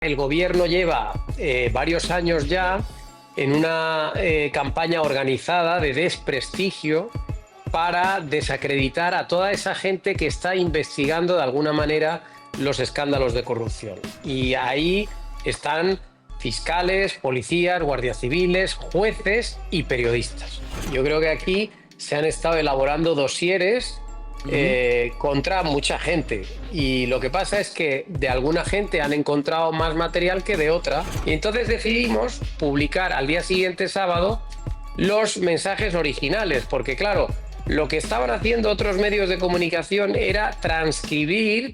El gobierno lleva varios años ya en una campaña organizada de desprestigio para desacreditar a toda esa gente que está investigando de alguna manera los escándalos de corrupción. Y ahí están fiscales, policías, guardias civiles, jueces y periodistas. Yo creo que aquí se han estado elaborando dosieres contra mucha gente, y lo que pasa es que de alguna gente han encontrado más material que de otra, y entonces decidimos publicar al día siguiente, sábado, los mensajes originales, porque claro, lo que estaban haciendo otros medios de comunicación era transcribir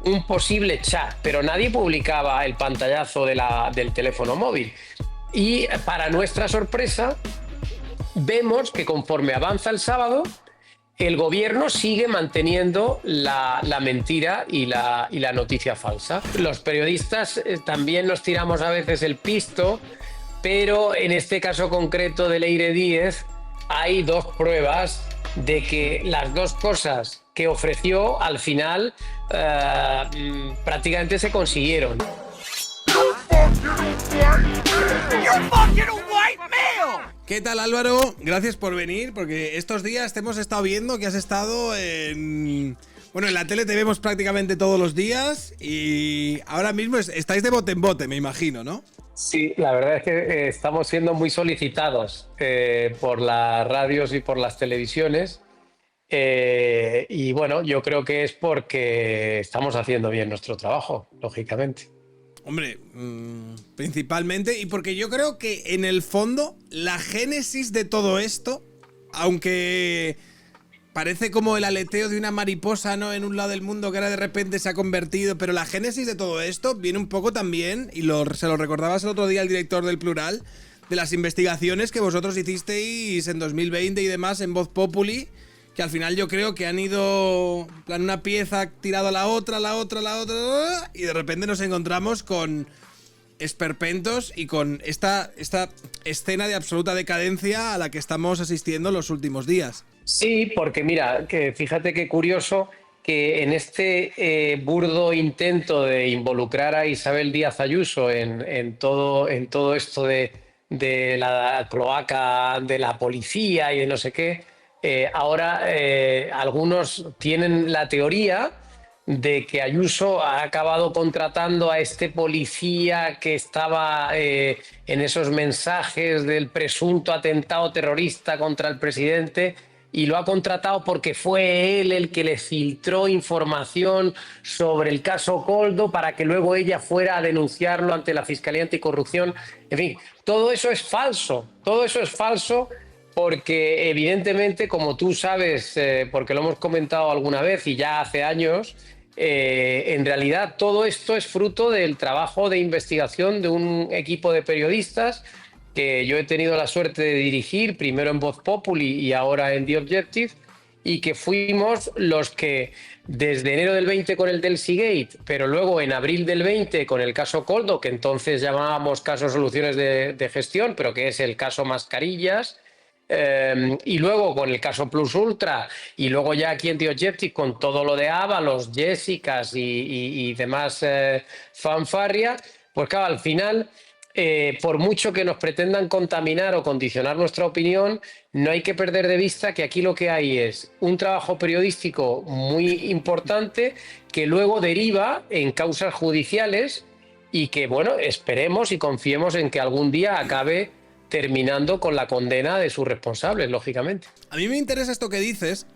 un posible chat, pero nadie publicaba el pantallazo del teléfono móvil. Y para nuestra sorpresa, vemos que conforme avanza el sábado, el gobierno sigue manteniendo la mentira y la noticia falsa. Los periodistas también nos tiramos a veces el pisto, pero en este caso concreto de Leire Díez hay dos pruebas de que las dos cosas que ofreció al final prácticamente se consiguieron. ¿Qué tal, Álvaro? Gracias por venir, porque estos días te hemos estado viendo que has estado en... Bueno, en la tele te vemos prácticamente todos los días y ahora mismo estáis de bote en bote, me imagino, ¿no? Sí, la verdad es que estamos siendo muy solicitados por las radios y por las televisiones, y bueno, yo creo que es porque estamos haciendo bien nuestro trabajo, lógicamente. Hombre, principalmente, y porque yo creo que en el fondo la génesis de todo esto, aunque parece como el aleteo de una mariposa, ¿no?, en un lado del mundo que ahora de repente se ha convertido, pero la génesis de todo esto viene un poco también, y se lo recordabas el otro día al director del Plural, de las investigaciones que vosotros hicisteis en 2020 y demás en Voz Populi, que al final yo creo que han ido, en plan, una pieza tirado a la otra, y de repente nos encontramos con esperpentos y con esta escena de absoluta decadencia a la que estamos asistiendo los últimos días. Sí, porque mira, que fíjate qué curioso que en este burdo intento de involucrar a Isabel Díaz Ayuso en todo esto de la cloaca de la policía y de no sé qué, ahora algunos tienen la teoría de que Ayuso ha acabado contratando a este policía que estaba en esos mensajes del presunto atentado terrorista contra el presidente, y lo ha contratado porque fue él el que le filtró información sobre el caso Koldo para que luego ella fuera a denunciarlo ante la Fiscalía Anticorrupción. En fin, todo eso es falso, porque evidentemente, como tú sabes, porque lo hemos comentado alguna vez y ya hace años, en realidad todo esto es fruto del trabajo de investigación de un equipo de periodistas que yo he tenido la suerte de dirigir, primero en Voz Populi y ahora en The Objective, y que fuimos los que desde enero del 20 con el Delcy Gate, pero luego en abril del 20 con el caso Koldo, que entonces llamábamos caso Soluciones de Gestión, pero que es el caso Mascarillas, y luego con el caso Plus Ultra, y luego ya aquí en The Objective con todo lo de Ábalos, Jessicas y demás fanfarria, pues claro, al final, por mucho que nos pretendan contaminar o condicionar nuestra opinión, no hay que perder de vista que aquí lo que hay es un trabajo periodístico muy importante que luego deriva en causas judiciales y que, bueno, esperemos y confiemos en que algún día acabe terminando con la condena de sus responsables, lógicamente. A mí me interesa esto que dices,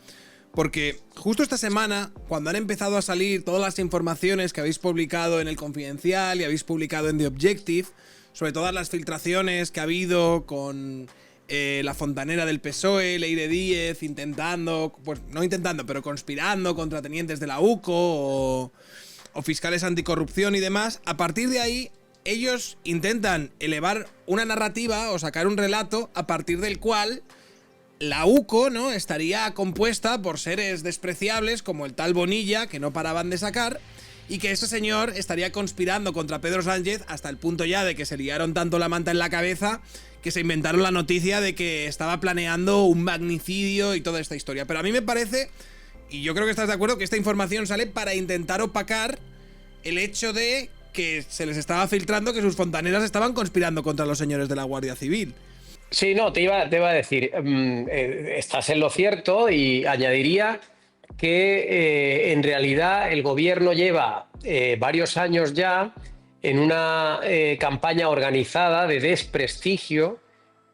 porque justo esta semana, cuando han empezado a salir todas las informaciones que habéis publicado en El Confidencial y habéis publicado en The Objective, sobre todas las filtraciones que ha habido con la fontanera del PSOE, Leire Díez, pero conspirando contra tenientes de la UCO o fiscales anticorrupción y demás, a partir de ahí ellos intentan elevar una narrativa o sacar un relato a partir del cual la UCO, ¿no?, estaría compuesta por seres despreciables como el tal Bonilla, que no paraban de sacar, y que ese señor estaría conspirando contra Pedro Sánchez hasta el punto ya de que se liaron tanto la manta en la cabeza que se inventaron la noticia de que estaba planeando un magnicidio y toda esta historia. Pero a mí me parece, y yo creo que estás de acuerdo, que esta información sale para intentar opacar el hecho de que se les estaba filtrando que sus fontaneras estaban conspirando contra los señores de la Guardia Civil. Sí, no, te iba a decir, estás en lo cierto y añadiría que en realidad el gobierno lleva varios años ya en una campaña organizada de desprestigio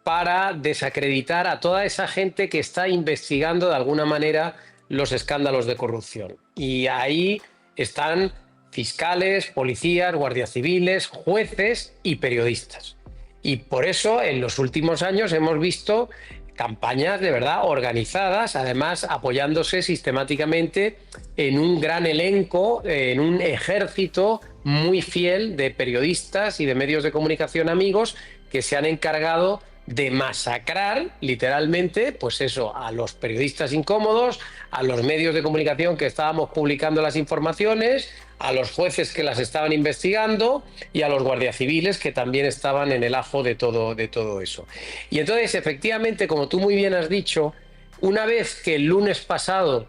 para desacreditar a toda esa gente que está investigando de alguna manera los escándalos de corrupción. Y ahí están fiscales, policías, guardias civiles, jueces y periodistas. Y por eso en los últimos años hemos visto campañas de verdad organizadas, además apoyándose sistemáticamente en un gran elenco, en un ejército muy fiel de periodistas y de medios de comunicación amigos que se han encargado de masacrar literalmente, pues eso, a los periodistas incómodos, a los medios de comunicación que estábamos publicando las informaciones, a los jueces que las estaban investigando y a los guardias civiles que también estaban en el ajo de todo eso. Y entonces, efectivamente, como tú muy bien has dicho, una vez que el lunes pasado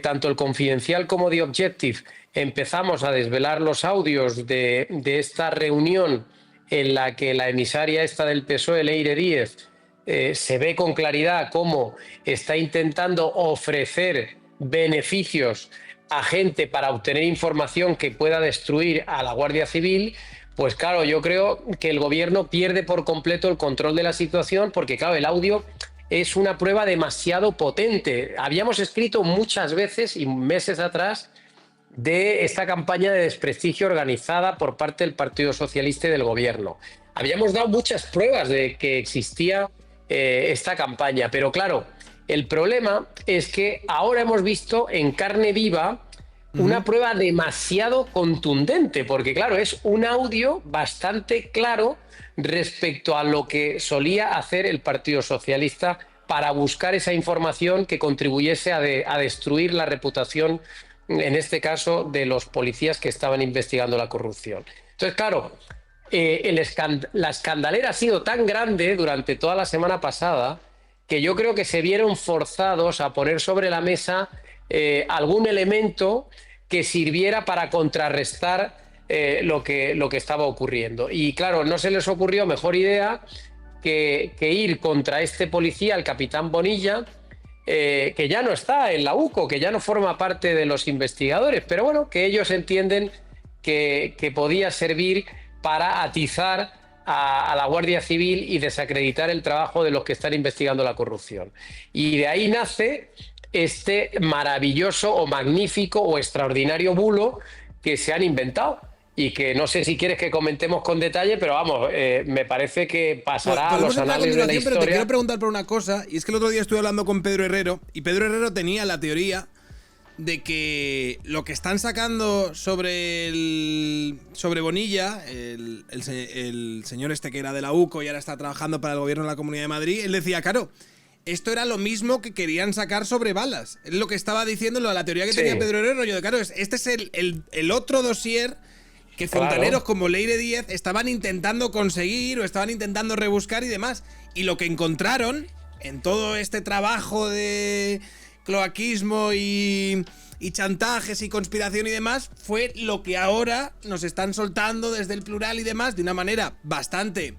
tanto el Confidencial como The Objective empezamos a desvelar los audios de esta reunión en la que la emisaria esta del PSOE, Leire Díez, se ve con claridad cómo está intentando ofrecer beneficios a gente para obtener información que pueda destruir a la Guardia Civil, pues claro, yo creo que el gobierno pierde por completo el control de la situación porque, claro, el audio es una prueba demasiado potente. Habíamos escrito muchas veces y meses atrás de esta campaña de desprestigio organizada por parte del Partido Socialista y del gobierno. Habíamos dado muchas pruebas de que existía esta campaña, pero claro, el problema es que ahora hemos visto en carne viva una prueba demasiado contundente, porque claro, es un audio bastante claro respecto a lo que solía hacer el Partido Socialista para buscar esa información que contribuyese a destruir la reputación, en este caso, de los policías que estaban investigando la corrupción. Entonces, claro, la escandalera ha sido tan grande durante toda la semana pasada que yo creo que se vieron forzados a poner sobre la mesa algún elemento que sirviera para contrarrestar lo que estaba ocurriendo. Y claro, no se les ocurrió mejor idea que ir contra este policía, el capitán Bonilla, que ya no está en la UCO, que ya no forma parte de los investigadores, pero bueno, que ellos entienden que podía servir para atizar a la Guardia Civil y desacreditar el trabajo de los que están investigando la corrupción. Y de ahí nace este maravilloso o magnífico o extraordinario bulo que se han inventado y que no sé si quieres que comentemos con detalle, pero vamos, me parece que pasará a los anales de la historia. Pero te quiero preguntar por una cosa, y es que el otro día estuve hablando con Pedro Herrero, y Pedro Herrero tenía la teoría de que lo que están sacando sobre Bonilla, el señor este que era de la UCO y ahora está trabajando para el gobierno de la Comunidad de Madrid, él decía, claro, esto era lo mismo que querían sacar sobre balas. Es lo que estaba diciendo, la teoría que tenía Pedro Herrero. Yo de claro, este es el otro dossier que fontaneros como Leire Díez estaban intentando conseguir o estaban intentando rebuscar y demás. Y lo que encontraron en todo este trabajo de cloaquismo y chantajes y conspiración y demás fue lo que ahora nos están soltando desde el Plural y demás de una manera bastante,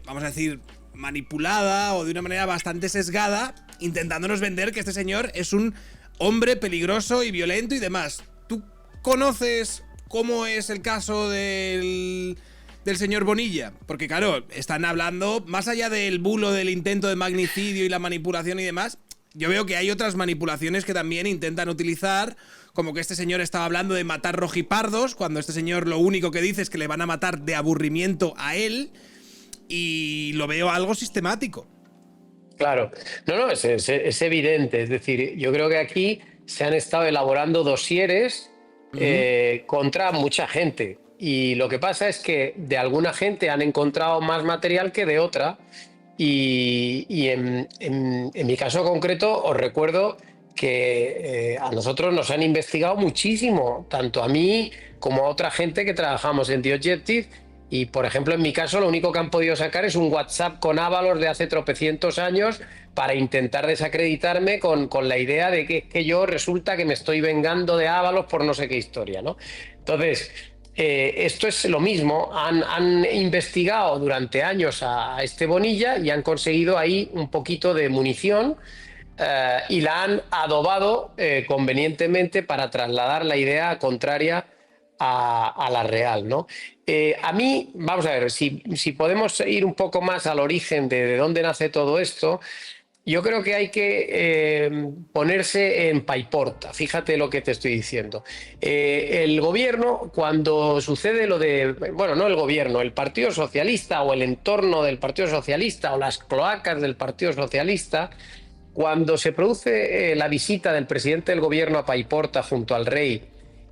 vamos a decir, manipulada o de una manera bastante sesgada, intentándonos vender que este señor es un hombre peligroso y violento y demás. ¿Tú conoces cómo es el caso del señor Bonilla? Porque claro, están hablando, más allá del bulo del intento de magnicidio y la manipulación y demás, yo veo que hay otras manipulaciones que también intentan utilizar, como que este señor estaba hablando de matar rojipardos, cuando este señor lo único que dice es que le van a matar de aburrimiento a él, y lo veo algo sistemático. Claro, no, es evidente, es decir, yo creo que aquí se han estado elaborando dosieres contra mucha gente, y lo que pasa es que de alguna gente han encontrado más material que de otra. Y en mi caso concreto os recuerdo que a nosotros nos han investigado muchísimo, tanto a mí como a otra gente que trabajamos en The Objective, y por ejemplo en mi caso lo único que han podido sacar es un WhatsApp con Ábalos de hace tropecientos años para intentar desacreditarme con la idea de que yo resulta que me estoy vengando de Ábalos por no sé qué historia, ¿no? Entonces, esto es lo mismo, han investigado durante años a este Bonilla y han conseguido ahí un poquito de munición y la han adobado convenientemente para trasladar la idea contraria a la real, ¿no? A mí, vamos a ver, si podemos ir un poco más al origen de dónde nace todo esto. Yo creo que hay que ponerse en paiporta. Fíjate lo que te estoy diciendo. El gobierno, cuando sucede lo de, bueno, no el gobierno, el Partido Socialista o el entorno del Partido Socialista o las cloacas del Partido Socialista, cuando se produce la visita del presidente del gobierno a Paiporta junto al rey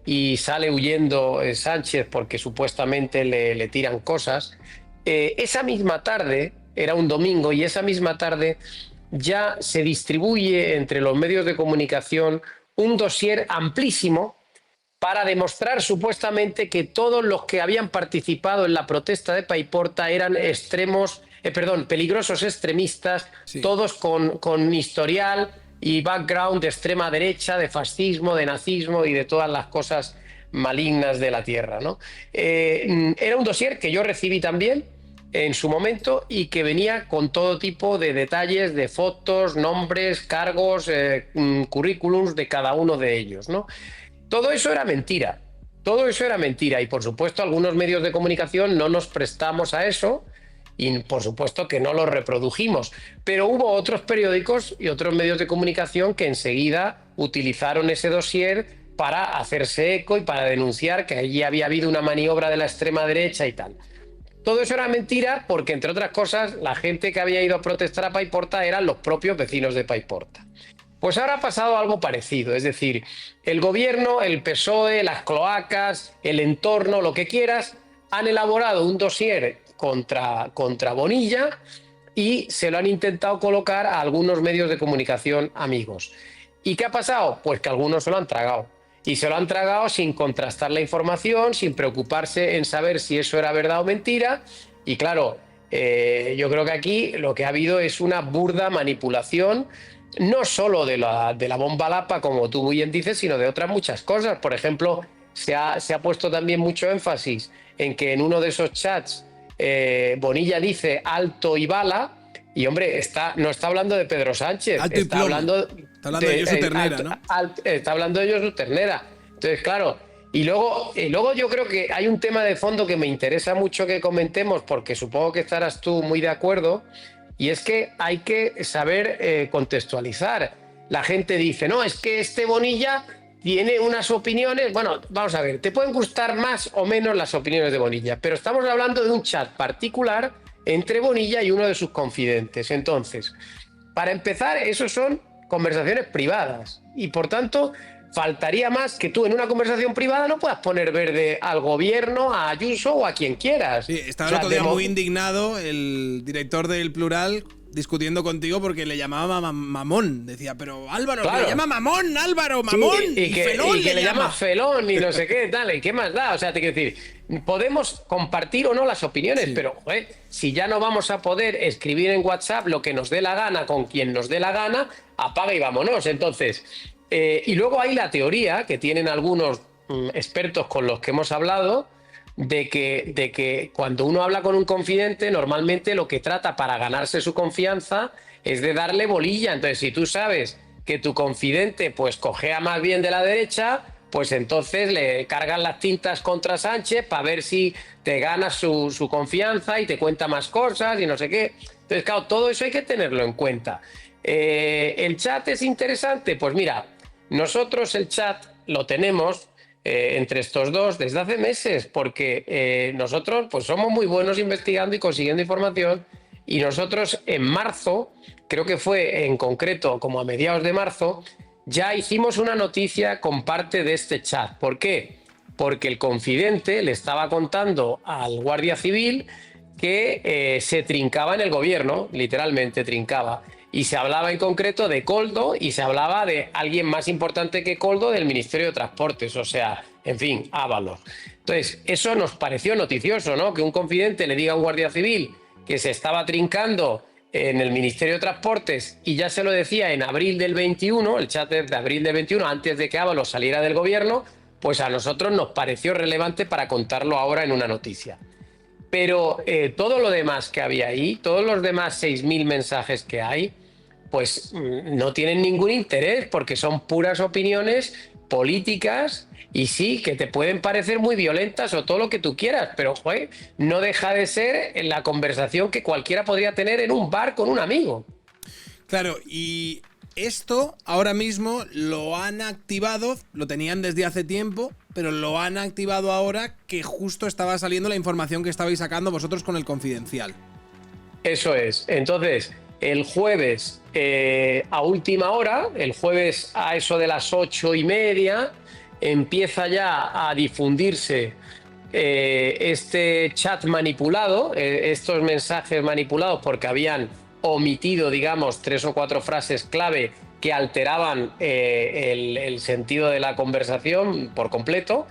y sale huyendo Sánchez porque supuestamente le tiran cosas, esa misma tarde, era un domingo, y esa misma tarde ya se distribuye entre los medios de comunicación un dossier amplísimo para demostrar supuestamente que todos los que habían participado en la protesta de Paiporta eran peligrosos extremistas, sí, todos con historial y background de extrema derecha, de fascismo, de nazismo y de todas las cosas malignas de la tierra, ¿no? Era un dossier que yo recibí también en su momento y que venía con todo tipo de detalles, de fotos, nombres, cargos, currículums de cada uno de ellos, ¿no? Todo eso era mentira, todo eso era mentira y por supuesto algunos medios de comunicación no nos prestamos a eso y por supuesto que no lo reprodujimos, pero hubo otros periódicos y otros medios de comunicación que enseguida utilizaron ese dossier para hacerse eco y para denunciar que allí había habido una maniobra de la extrema derecha y tal. Todo eso era mentira porque, entre otras cosas, la gente que había ido a protestar a Paiporta eran los propios vecinos de Paiporta. Pues ahora ha pasado algo parecido, es decir, el gobierno, el PSOE, las cloacas, el entorno, lo que quieras, han elaborado un dossier contra Bonilla y se lo han intentado colocar a algunos medios de comunicación amigos. ¿Y qué ha pasado? Pues que algunos se lo han tragado. Y se lo han tragado sin contrastar la información, sin preocuparse en saber si eso era verdad o mentira. Y claro, yo creo que aquí lo que ha habido es una burda manipulación, no solo de la bomba Lapa, como tú muy bien dices, sino de otras muchas cosas. Por ejemplo, se ha puesto también mucho énfasis en que en uno de esos chats Bonilla dice alto y bala. Y hombre, no está hablando de Pedro Sánchez, está hablando de Josu Ternera, ¿no? Está hablando de Josu Ternera. Entonces, claro, y luego yo creo que hay un tema de fondo que me interesa mucho que comentemos, porque supongo que estarás tú muy de acuerdo, y es que hay que saber contextualizar. La gente dice, no, es que este Bonilla tiene unas opiniones. Bueno, vamos a ver, te pueden gustar más o menos las opiniones de Bonilla, pero estamos hablando de un chat particular entre Bonilla y uno de sus confidentes. Entonces, para empezar, esos son conversaciones privadas y por tanto faltaría más que tú en una conversación privada no puedas poner verde al gobierno, a Ayuso o a quien quieras. Sí, estaba el otro día muy indignado el director del Plural discutiendo contigo porque le llamaba mamón. Decía, pero Álvaro, claro, le llama mamón, Álvaro, mamón. Sí, y que le llama felón y no sé qué, tal, y qué más da. O sea, te quiero decir, podemos compartir o no las opiniones, sí, pero joder, si ya no vamos a poder escribir en WhatsApp lo que nos dé la gana con quien nos dé la gana, apaga y vámonos. Entonces, y luego hay la teoría que tienen algunos expertos con los que hemos hablado, de que cuando uno habla con un confidente, normalmente lo que trata para ganarse su confianza es de darle bolilla. Entonces, si tú sabes que tu confidente pues cojea más bien de la derecha, pues entonces le cargan las tintas contra Sánchez para ver si te ganas su confianza y te cuenta más cosas y no sé qué. Entonces, claro, todo eso hay que tenerlo en cuenta. ¿El chat es interesante? Pues mira, nosotros el chat lo tenemos entre estos dos desde hace meses, porque nosotros pues somos muy buenos investigando y consiguiendo información, y nosotros en marzo, creo que fue en concreto como a mediados de marzo, ya hicimos una noticia con parte de este chat. ¿Por qué? Porque el confidente le estaba contando al guardia civil que se trincaba en el gobierno, literalmente trincaba. Y se hablaba en concreto de Koldo y se hablaba de alguien más importante que Koldo del Ministerio de Transportes, o sea, en fin, Ábalos. Entonces, eso nos pareció noticioso, ¿no? Que un confidente le diga a un guardia civil que se estaba trincando en el Ministerio de Transportes y ya se lo decía en abril del 21, el chat es de abril del 21, antes de que Ábalos saliera del gobierno, pues a nosotros nos pareció relevante para contarlo ahora en una noticia. Pero todo lo demás que había ahí, todos los demás 6.000 mensajes que hay, pues no tienen ningún interés porque son puras opiniones políticas y sí, que te pueden parecer muy violentas o todo lo que tú quieras, pero joder, no deja de ser la conversación que cualquiera podría tener en un bar con un amigo. Claro, y esto ahora mismo lo han activado, lo tenían desde hace tiempo, pero lo han activado ahora que justo estaba saliendo la información que estabais sacando vosotros con el Confidencial. Eso es. Entonces, el jueves a última hora, el jueves a eso de las 8:30, empieza ya a difundirse este chat manipulado, estos mensajes manipulados porque habían omitido, digamos, 3 o 4 frases clave que alteraban el sentido de la conversación por completo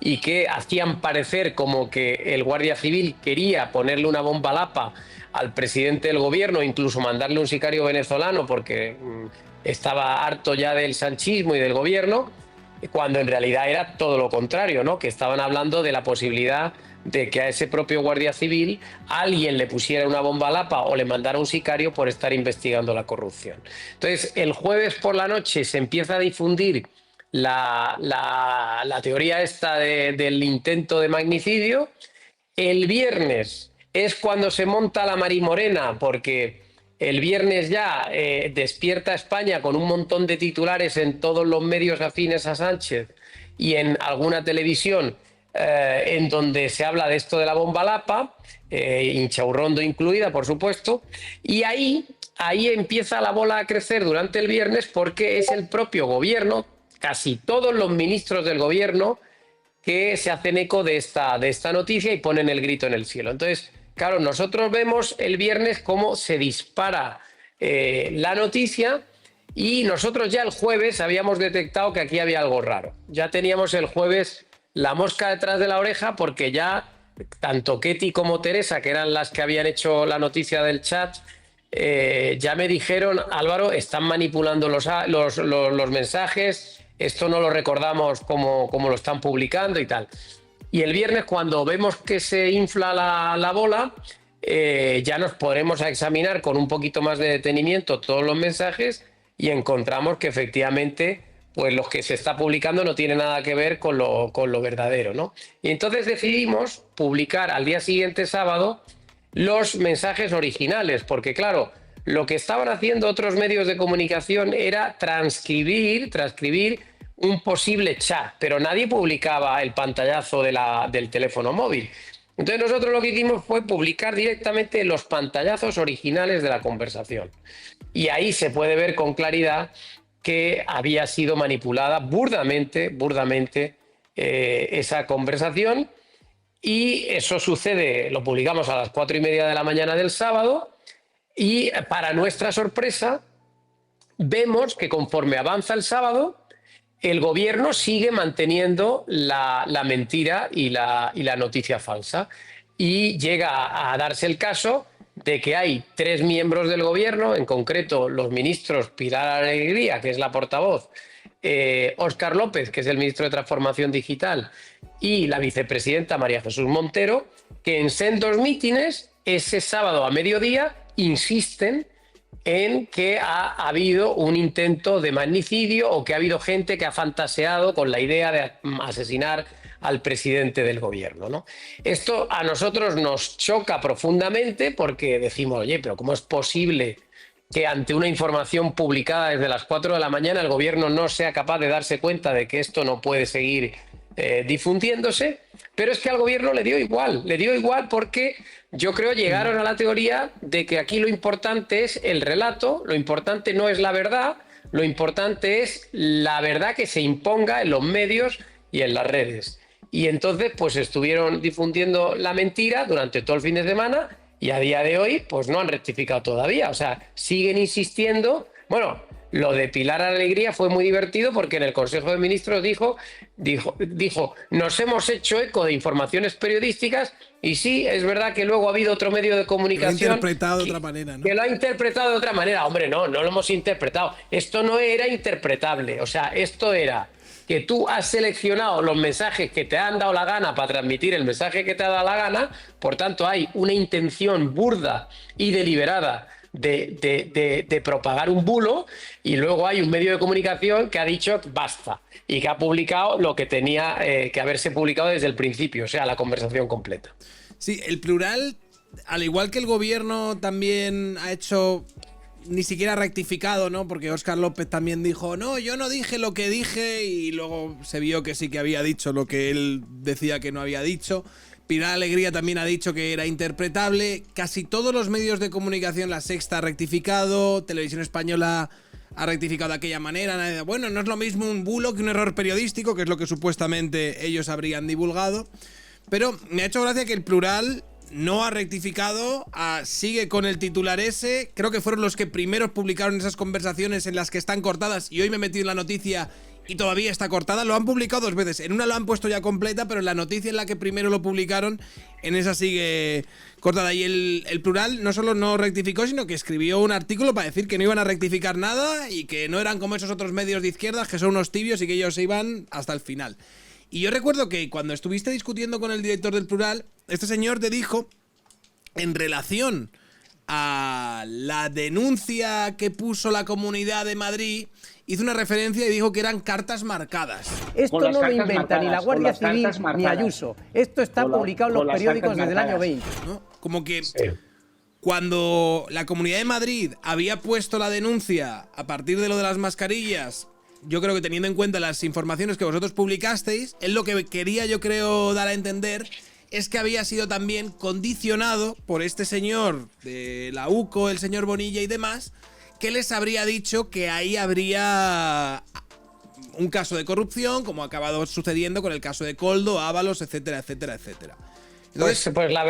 y que hacían parecer como que el Guardia Civil quería ponerle una bomba lapa al presidente del gobierno, incluso mandarle un sicario venezolano porque estaba harto ya del sanchismo y del gobierno, cuando en realidad era todo lo contrario, ¿no? Que estaban hablando de la posibilidad de que a ese propio Guardia Civil alguien le pusiera una bomba lapa o le mandara un sicario por estar investigando la corrupción. Entonces, el jueves por la noche se empieza a difundir la teoría esta del intento de magnicidio. El viernes es cuando se monta la marimorena, porque el viernes ya despierta España con un montón de titulares en todos los medios afines a Sánchez y en alguna televisión en donde se habla de esto de la bomba lapa, Inchaurrondo incluida, por supuesto, y ahí empieza la bola a crecer durante el viernes porque es el propio gobierno, casi todos los ministros del gobierno, que se hacen eco de esta noticia y ponen el grito en el cielo. Entonces, claro, nosotros vemos el viernes cómo se dispara la noticia y nosotros ya el jueves habíamos detectado que aquí había algo raro. Ya teníamos el jueves la mosca detrás de la oreja porque ya tanto Ketty como Teresa, que eran las que habían hecho la noticia del chat, ya me dijeron, Álvaro, están manipulando los mensajes, esto no lo recordamos como lo están publicando y tal. Y el viernes, cuando vemos que se infla la bola, ya nos podremos a examinar con un poquito más de detenimiento todos los mensajes y encontramos que efectivamente pues los que se está publicando no tienen nada que ver con lo verdadero, ¿no? Y entonces decidimos publicar al día siguiente, sábado, los mensajes originales, porque claro, lo que estaban haciendo otros medios de comunicación era transcribir un posible chat, pero nadie publicaba el pantallazo del teléfono móvil. Entonces nosotros lo que hicimos fue publicar directamente los pantallazos originales de la conversación. Y ahí se puede ver con claridad que había sido manipulada burdamente esa conversación, y eso sucede, lo publicamos a las 4:30 de la mañana del sábado, y para nuestra sorpresa vemos que conforme avanza el sábado el gobierno sigue manteniendo la mentira y la noticia falsa, y llega a darse el caso de que hay 3 miembros del gobierno, en concreto los ministros Pilar Alegría, que es la portavoz, Óscar López, que es el ministro de Transformación Digital, y la vicepresidenta María Jesús Montero, que en sendos mítines ese sábado a mediodía insisten en que ha habido un intento de magnicidio o que ha habido gente que ha fantaseado con la idea de asesinar al presidente del gobierno, ¿no? Esto a nosotros nos choca profundamente porque decimos, oye, pero ¿cómo es posible que ante una información publicada desde las 4 de la mañana el gobierno no sea capaz de darse cuenta de que esto no puede seguir difundiéndose? Pero es que al gobierno le dio igual porque yo creo llegaron a la teoría de que aquí lo importante es el relato, lo importante no es la verdad, lo importante es la verdad que se imponga en los medios y en las redes. Y entonces pues estuvieron difundiendo la mentira durante todo el fin de semana y a día de hoy pues no han rectificado todavía, o sea, siguen insistiendo. Bueno, lo de Pilar Alegría fue muy divertido porque en el Consejo de Ministros dijo, nos hemos hecho eco de informaciones periodísticas y sí, es verdad que luego ha habido otro medio de comunicación que lo ha interpretado de otra manera, ¿no? Que lo ha interpretado de otra manera. Hombre, no lo hemos interpretado. Esto no era interpretable. O sea, esto era que tú has seleccionado los mensajes que te han dado la gana para transmitir el mensaje que te ha dado la gana. Por tanto, hay una intención burda y deliberada de propagar un bulo, y luego hay un medio de comunicación que ha dicho basta y que ha publicado lo que tenía que haberse publicado desde el principio, o sea, la conversación completa. Sí, el Plural, al igual que el gobierno, también ha hecho, ni siquiera ha rectificado, ¿no? Porque Óscar López también dijo, no, yo no dije lo que dije, y luego se vio que sí que había dicho lo que él decía que no había dicho. Pilar Alegría también ha dicho que era interpretable. Casi todos los medios de comunicación, La Sexta ha rectificado, Televisión Española ha rectificado de aquella manera. Bueno, no es lo mismo un bulo que un error periodístico, que es lo que supuestamente ellos habrían divulgado. Pero me ha hecho gracia que el Plural no ha rectificado, sigue con el titular ese. Creo que fueron los que primero publicaron esas conversaciones en las que están cortadas, y hoy me he metido en la noticia y todavía está cortada. Lo han publicado 2 veces. En una lo han puesto ya completa, pero en la noticia en la que primero lo publicaron, en esa sigue cortada. Y el Plural no solo no rectificó, sino que escribió un artículo para decir que no iban a rectificar nada y que no eran como esos otros medios de izquierdas, que son unos tibios y que ellos se iban hasta el final. Y yo recuerdo que cuando estuviste discutiendo con el director del Plural, este señor te dijo, en relación a la denuncia que puso la Comunidad de Madrid, hizo una referencia y dijo que eran cartas marcadas. Esto no lo inventa ni la Guardia Civil ni Ayuso. Esto está publicado en los periódicos desde el año 20. ¿No? Como que cuando la Comunidad de Madrid había puesto la denuncia a partir de lo de las mascarillas, yo creo que teniendo en cuenta las informaciones que vosotros publicasteis, él lo que quería, yo creo, dar a entender es que había sido también condicionado por este señor de la UCO, el señor Bonilla y demás, que les habría dicho que ahí habría un caso de corrupción, como ha acabado sucediendo con el caso de Koldo, Ábalos, etcétera, etcétera, etcétera. Entonces, Pues la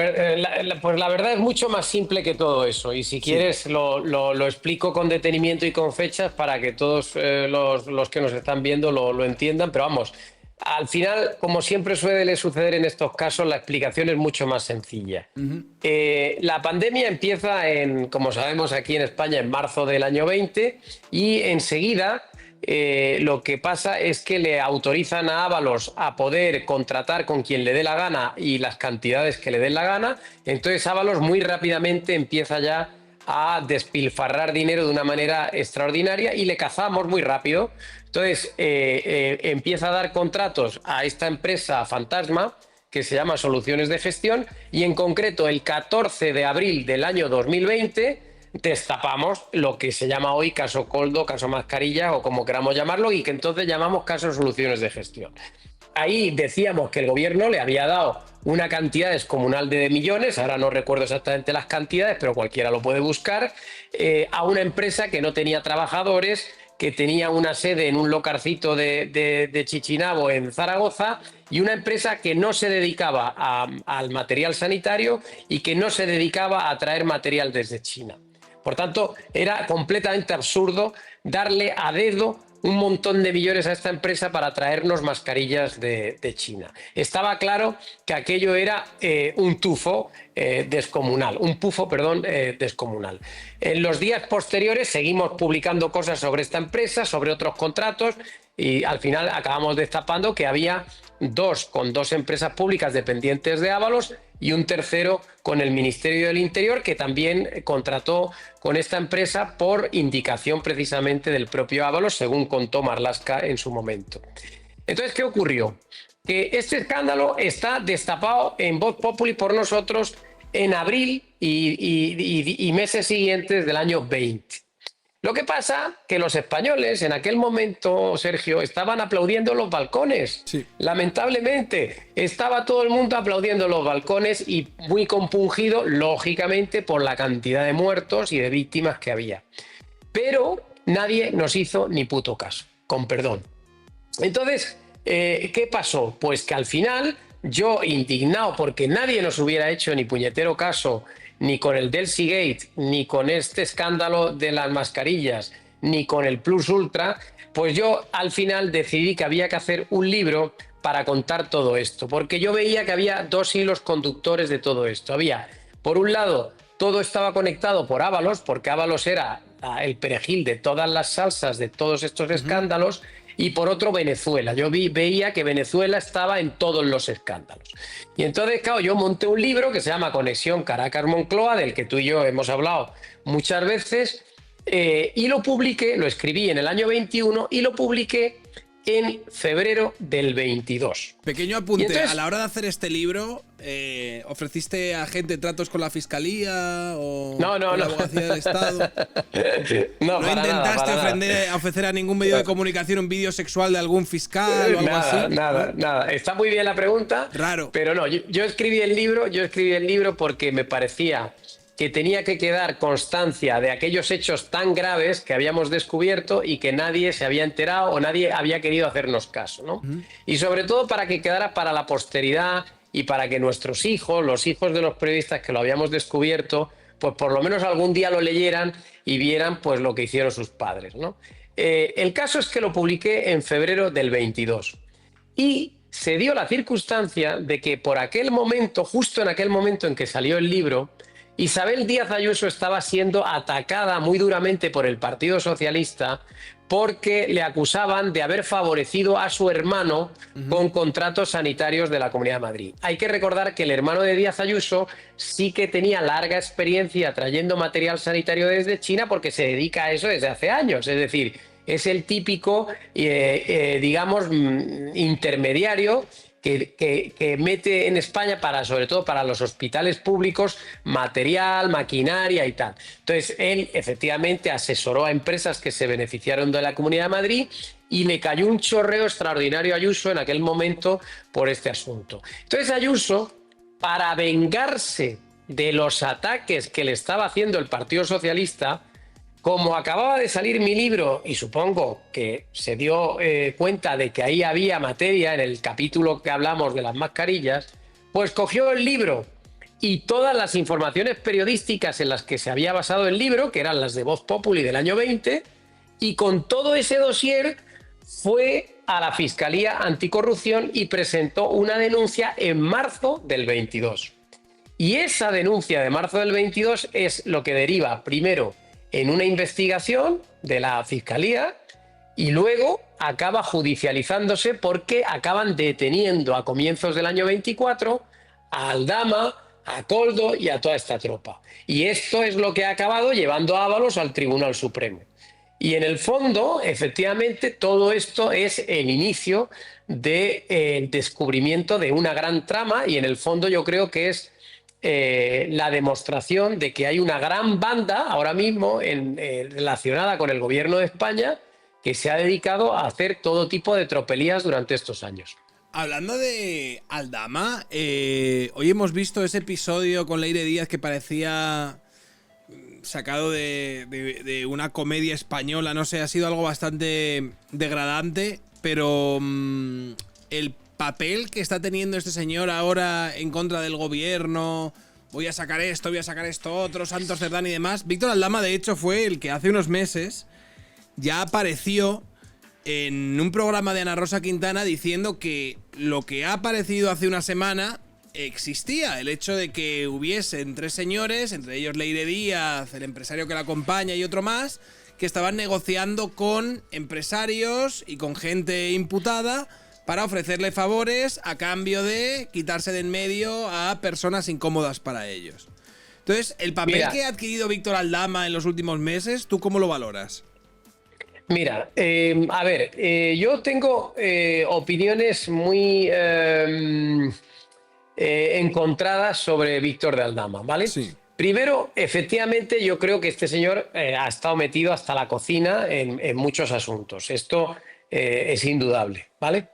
verdad es mucho más simple que todo eso, y si quieres lo explico con detenimiento y con fechas para que todos los que nos están viendo lo entiendan, pero vamos, al final, como siempre suele suceder en estos casos, la explicación es mucho más sencilla. La pandemia empieza, como sabemos aquí en España, en marzo del año 20, y enseguida lo que pasa es que le autorizan a Ábalos a poder contratar con quien le dé la gana y las cantidades que le den la gana. Entonces Ábalos muy rápidamente empieza ya a despilfarrar dinero de una manera extraordinaria y le cazamos muy rápido. Entonces empieza a dar contratos a esta empresa fantasma que se llama Soluciones de Gestión, y en concreto el 14 de abril del año 2020 destapamos lo que se llama hoy caso Koldo, caso Mascarilla o como queramos llamarlo, y que entonces llamamos caso Soluciones de Gestión. Ahí decíamos que el gobierno le había dado una cantidad descomunal de millones, ahora no recuerdo exactamente las cantidades, pero cualquiera lo puede buscar, a una empresa que no tenía trabajadores, que tenía una sede en un localcito de Chichinabo en Zaragoza, y una empresa que no se dedicaba al material sanitario y que no se dedicaba a traer material desde China. Por tanto, era completamente absurdo darle a dedo un montón de millones a esta empresa para traernos mascarillas de China. Estaba claro que aquello era un tufo descomunal, descomunal. En los días posteriores seguimos publicando cosas sobre esta empresa, sobre otros contratos, y al final acabamos destapando que había con dos empresas públicas dependientes de Ábalos y un tercero con el Ministerio del Interior, que también contrató con esta empresa por indicación precisamente del propio Ábalos, según contó Marlaska en su momento. Entonces, ¿qué ocurrió? Que este escándalo está destapado en Voz Populi por nosotros en abril y meses siguientes del año 20. Lo que pasa que los españoles en aquel momento, Sergio, estaban aplaudiendo los balcones. Sí. Lamentablemente, estaba todo el mundo aplaudiendo los balcones y muy compungido, lógicamente, por la cantidad de muertos y de víctimas que había. Pero nadie nos hizo ni puto caso, con perdón. Entonces, ¿qué pasó? Pues que al final, yo indignado porque nadie nos hubiera hecho ni puñetero caso, ni con el Delcy Gate, ni con este escándalo de las mascarillas, ni con el Plus Ultra, pues yo al final decidí que había que hacer un libro para contar todo esto, porque yo veía que había dos hilos conductores de todo esto. Había, por un lado, todo estaba conectado por Ábalos, porque Ábalos era el perejil de todas las salsas, de todos estos escándalos, y por otro Venezuela. Yo veía que Venezuela estaba en todos los escándalos. Y entonces, claro, yo monté un libro que se llama Conexión Caracas-Moncloa, del que tú y yo hemos hablado muchas veces, y lo publiqué, lo escribí en el año 21 y lo publiqué en febrero del 22. Pequeño apunte, entonces, a la hora de hacer este libro, ¿ofreciste a gente tratos con la fiscalía o con la abogacía del Estado? ¿No intentaste ofrecer a ningún medio de comunicación un vídeo sexual de algún fiscal o algo así? Nada. Está muy bien la pregunta. Raro. Pero no, yo escribí el libro porque me parecía que tenía que quedar constancia de aquellos hechos tan graves que habíamos descubierto y que nadie se había enterado o nadie había querido hacernos caso, ¿no? Y sobre todo para que quedara para la posteridad y para que nuestros hijos, los hijos de los periodistas que lo habíamos descubierto, pues por lo menos algún día lo leyeran y vieran pues lo que hicieron sus padres, ¿no? El caso es que lo publiqué en febrero del 22 y se dio la circunstancia de que por aquel momento, justo en aquel momento en que salió el libro, Isabel Díaz Ayuso estaba siendo atacada muy duramente por el Partido Socialista porque le acusaban de haber favorecido a su hermano con contratos sanitarios de la Comunidad de Madrid. Hay que recordar que el hermano de Díaz Ayuso sí que tenía larga experiencia trayendo material sanitario desde China porque se dedica a eso desde hace años. Es decir, es el típico, digamos, intermediario que mete en España, sobre todo para los hospitales públicos, material, maquinaria y tal. Entonces, él efectivamente asesoró a empresas que se beneficiaron de la Comunidad de Madrid y le cayó un chorreo extraordinario a Ayuso en aquel momento por este asunto. Entonces, Ayuso, para vengarse de los ataques que le estaba haciendo el Partido Socialista, como acababa de salir mi libro, y supongo que se dio cuenta de que ahí había materia en el capítulo que hablamos de las mascarillas, pues cogió el libro y todas las informaciones periodísticas en las que se había basado el libro, que eran las de Voz Populi del año 20, y con todo ese dossier fue a la Fiscalía Anticorrupción y presentó una denuncia en marzo del 22. Y esa denuncia de marzo del 22 es lo que deriva primero en una investigación de la Fiscalía y luego acaba judicializándose porque acaban deteniendo a comienzos del año 24 a Aldama, a Koldo y a toda esta tropa. Y esto es lo que ha acabado llevando a Ábalos al Tribunal Supremo. Y en el fondo, efectivamente, todo esto es el inicio del descubrimiento de una gran trama y en el fondo yo creo que es la demostración de que hay una gran banda ahora mismo relacionada con el gobierno de España que se ha dedicado a hacer todo tipo de tropelías durante estos años. Hablando de Aldama, hoy hemos visto ese episodio con Leire Díaz que parecía sacado de una comedia española, no sé, ha sido algo bastante degradante, pero el papel que está teniendo este señor ahora en contra del gobierno, voy a sacar esto otro, Santos Cerdán y demás. Víctor Aldama, de hecho, fue el que hace unos meses ya apareció en un programa de Ana Rosa Quintana diciendo que lo que ha aparecido hace una semana existía, el hecho de que hubiesen tres señores, entre ellos Leire Díaz, el empresario que la acompaña y otro más, que estaban negociando con empresarios y con gente imputada para ofrecerle favores a cambio de quitarse de en medio a personas incómodas para ellos. Entonces, el papel que ha adquirido Víctor Aldama en los últimos meses, ¿tú cómo lo valoras? Mira, a ver, yo tengo opiniones muy encontradas sobre Víctor de Aldama, ¿vale? Sí. Primero, efectivamente, yo creo que este señor ha estado metido hasta la cocina en muchos asuntos. Esto es indudable, ¿vale?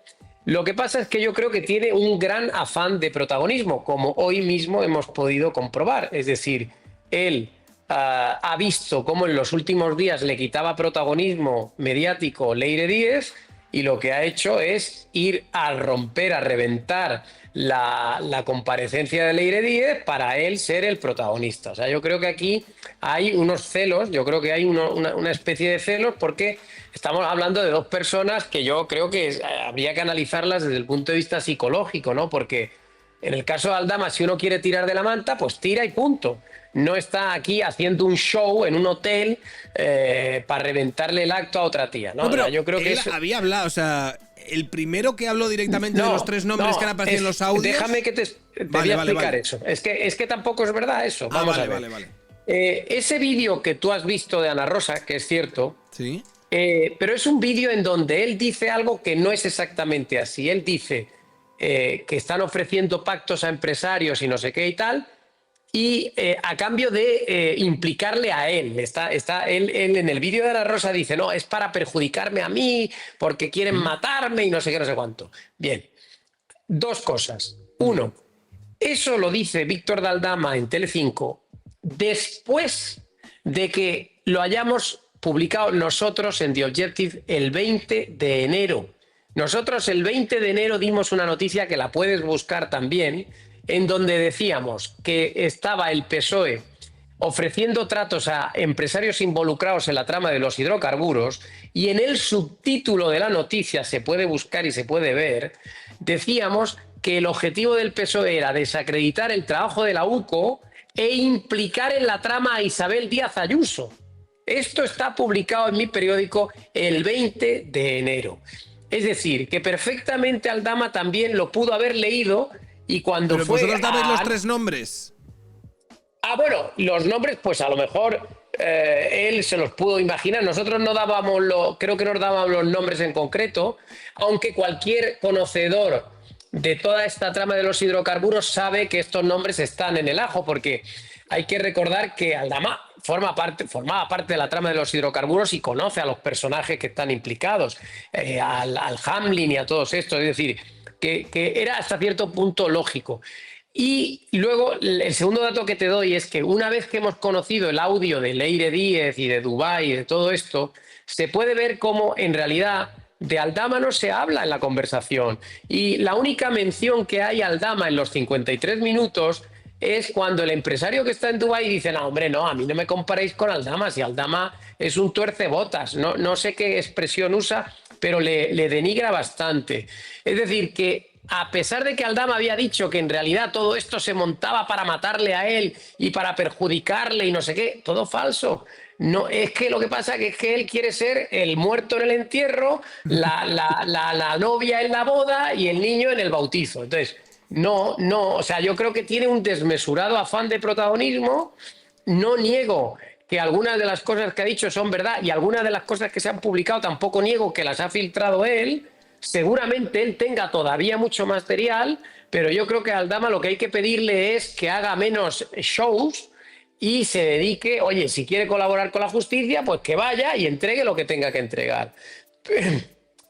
Lo que pasa es que yo creo que tiene un gran afán de protagonismo, como hoy mismo hemos podido comprobar. Es decir, él ha visto cómo en los últimos días le quitaba protagonismo mediático Leire Díaz y lo que ha hecho es ir a romper, a reventar la comparecencia de Leire Díez para él ser el protagonista. O sea, yo creo que aquí hay unos celos, yo creo que hay una especie de celos, porque estamos hablando de dos personas que yo creo que habría que analizarlas desde el punto de vista psicológico, ¿no? Porque en el caso de Aldama, si uno quiere tirar de la manta, pues tira y punto. No está aquí haciendo un show en un hotel para reventarle el acto a otra tía, ¿no? No, pero o sea, yo creo que él había hablado, o sea, el primero que habló directamente de los tres nombres que han aparecido en los audios. Déjame que te voy a explicar eso. Es que tampoco es verdad eso. Vamos a ver. Vale. Ese vídeo que tú has visto de Ana Rosa, que es cierto, sí, pero es un vídeo en donde él dice algo que no es exactamente así. Él dice que están ofreciendo pactos a empresarios y no sé qué y tal, y a cambio de implicarle a él. Él en el vídeo de Ana Rosa dice, no, es para perjudicarme a mí, porque quieren matarme y no sé qué, no sé cuánto. Bien, dos cosas. Uno, eso lo dice Víctor de Aldama en Telecinco después de que lo hayamos publicado nosotros en The Objective el 20 de enero. Nosotros el 20 de enero dimos una noticia que la puedes buscar también, en donde decíamos que estaba el PSOE ofreciendo tratos a empresarios involucrados en la trama de los hidrocarburos, y en el subtítulo de la noticia, se puede buscar y se puede ver, decíamos que el objetivo del PSOE era desacreditar el trabajo de la UCO e implicar en la trama a Isabel Díaz Ayuso. Esto está publicado en mi periódico el 20 de enero. Es decir, que perfectamente Aldama también lo pudo haber leído, y cuando pero fue... vosotros dabais los tres nombres. Bueno, los nombres, pues a lo mejor él se los pudo imaginar. Nosotros no dábamos creo que nos dábamos los nombres en concreto, aunque cualquier conocedor de toda esta trama de los hidrocarburos sabe que estos nombres están en el ajo, porque hay que recordar que Aldama formaba parte de la trama de los hidrocarburos y conoce a los personajes que están implicados, al Hamlin y a todos estos. Es decir, que era hasta cierto punto lógico. Y luego el segundo dato que te doy es que una vez que hemos conocido el audio de Leire Díez y de Dubái y de todo esto, se puede ver cómo en realidad de Aldama no se habla en la conversación. Y la única mención que hay a Aldama en los 53 minutos es cuando el empresario que está en Dubái dice, no, hombre, no, a mí no me comparéis con Aldama, si Aldama es un tuercebotas. No sé qué expresión usa, pero le denigra bastante. Es decir, que a pesar de que Aldama había dicho que en realidad todo esto se montaba para matarle a él y para perjudicarle y no sé qué, todo falso. Es que lo que pasa es que él quiere ser el muerto en el entierro, la novia en la boda y el niño en el bautizo. Entonces, o sea, yo creo que tiene un desmesurado afán de protagonismo. No niego que algunas de las cosas que ha dicho son verdad, y algunas de las cosas que se han publicado tampoco niego que las ha filtrado él. Seguramente él tenga todavía mucho material, pero yo creo que a Aldama lo que hay que pedirle es que haga menos shows y se dedique, oye, si quiere colaborar con la justicia, pues que vaya y entregue lo que tenga que entregar.